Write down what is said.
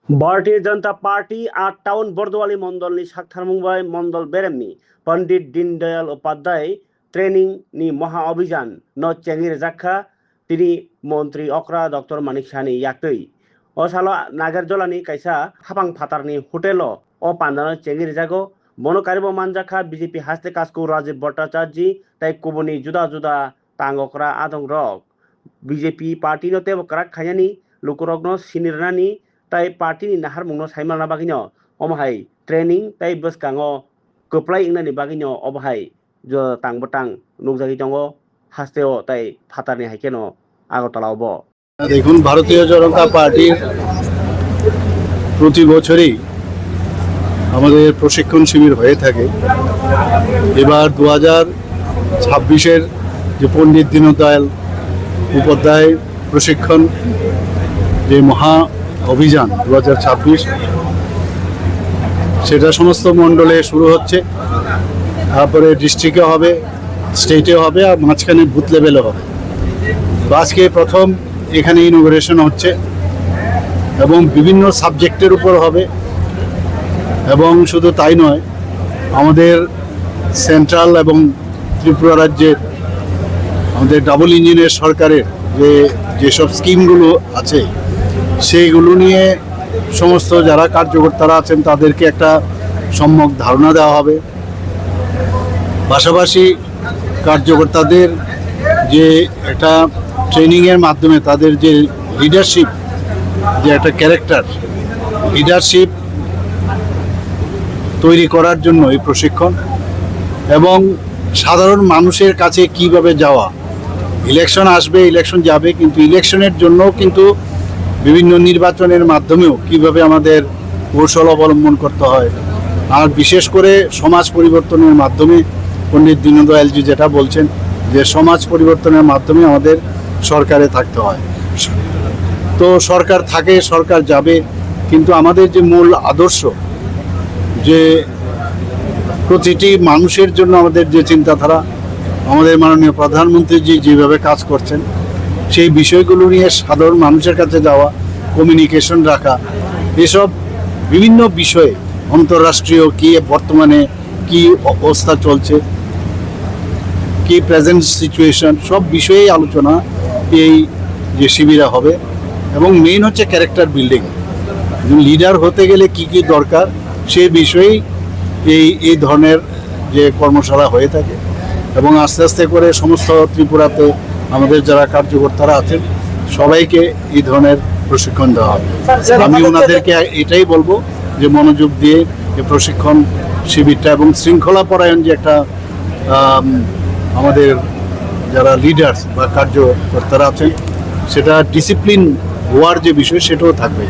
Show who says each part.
Speaker 1: Bharatiya Janata party आ town बर्दवाली मण्डलनि साक्थारमुंबाई मण्डल बेरेमनि Pandit Deendayal Upadhyay training नि महा अभियान न चेंगिर जाखा तिनि मंत्री अक्रा डॉक्टर मानिक सानि याक्तै असालो नागेरजलानि कायसा हापां फातारनि होटेल अ पान्दानो चेंगिर जागो बनो कारिबो मानजाखा बीजेपी हास्ते कास्को राजीव भट्टाचार्य तै कुबुनि जुदा जुदा तांगकरा आदं रक बीजेपी पार्टी नो तेब कराक खायानि लुकुरगनो सिनिरनानि तै पार्टी नि नाहार मुंनो साइमाना बागिनो अमहाय ट्रेनिंग तै बसकांगो कप्लाय इंनानि बागिनो अबहाय जो तांबतां नुकजागि दंगो हास्तेओ तै फातारनि हाइकेनो আগরতলাও
Speaker 2: দেখুন ভারতীয় জনতা পার্টির প্রতি বছরই আমাদের প্রশিক্ষণ শিবির হয়ে থাকে। এবার 2026-এর যে পণ্ডিত দীনদয়াল উপাধ্যায় প্রশিক্ষণ যে মহা অভিযান 2026 সেটা সমস্ত মণ্ডলে শুরু হচ্ছে, তারপরে ডিস্ট্রিক্টে হবে, স্টেটে হবে, আর মাঝখানে বুথ লেভেলে হবে। আজকে প্রথম এখানে ইনোগ্রেশন হচ্ছে এবং বিভিন্ন সাবজেক্টের উপর হবে। এবং শুধু তাই নয়, আমাদের সেন্ট্রাল এবং ত্রিপুরা রাজ্যের আমাদের ডাবল ইঞ্জিনের সরকারের যেসব স্কিমগুলো আছে সেইগুলো নিয়ে সমস্ত যারা কার্যকর্তারা আছেন তাদেরকে একটা সম্যক ধারণা দেওয়া হবে। পাশাপাশি কার্যকর্তাদের যে একটা ট্রেনিংয়ের মাধ্যমে তাদের যে লিডারশিপ, যে একটা ক্যারেক্টার লিডারশিপ তৈরি করার জন্য এই প্রশিক্ষণ, এবং সাধারণ মানুষের কাছে কিভাবে যাওয়া। ইলেকশন আসবে, ইলেকশন যাবে, কিন্তু ইলেকশনের জন্য কিন্তু বিভিন্ন নির্বাচনের মাধ্যমেও কিভাবে আমাদের কৌশল অবলম্বন করতে হয়। আর বিশেষ করে সমাজ পরিবর্তনের মাধ্যমে পণ্ডিত দীনদয়ালজি যেটা বলছেন যে সমাজ পরিবর্তনের মাধ্যমে আমাদের সরকারে থাকতে হয়। তো সরকার থাকে, সরকার যাবে, কিন্তু আমাদের যে মূল আদর্শ, যে প্রতিটি মানুষের জন্য আমাদের যে চিন্তাধারা, আমাদের মাননীয় প্রধানমন্ত্রীজি যেভাবে কাজ করছেন সেই বিষয়গুলো নিয়ে সাধারণ মানুষের কাছে যাওয়া, কমিউনিকেশন রাখা, এসব বিভিন্ন বিষয়ে অন্তর্রাষ্ট্রীয় কি বর্তমানে কি অবস্থা চলছে, কি প্রেজেন্ট সিচুয়েশন, সব বিষয়েই আলোচনা এই যে শিবিরে হবে। এবং মেইন হচ্ছে ক্যারেক্টার বিল্ডিং, লিডার হতে গেলে কি কি দরকার সেই বিষয়েই এই ধরনের যে কর্মশালা হয়ে থাকে। এবং আস্তে আস্তে করে সমস্ত ত্রিপুরাতে আমাদের যারা কার্যকর্তারা আছেন সবাইকে এই ধরনের প্রশিক্ষণ দেওয়া হবে। আমি ওনাদেরকে এটাই বলবো যে মনোযোগ দিয়ে এই প্রশিক্ষণ শিবিরটা এবং শৃঙ্খলা পরায়ণ যে একটা আমাদের যারা লিডার্স বা কার্যকর্তারা আছেন সেটা ডিসিপ্লিন হওয়ার যে বিষয় সেটাও থাকবে।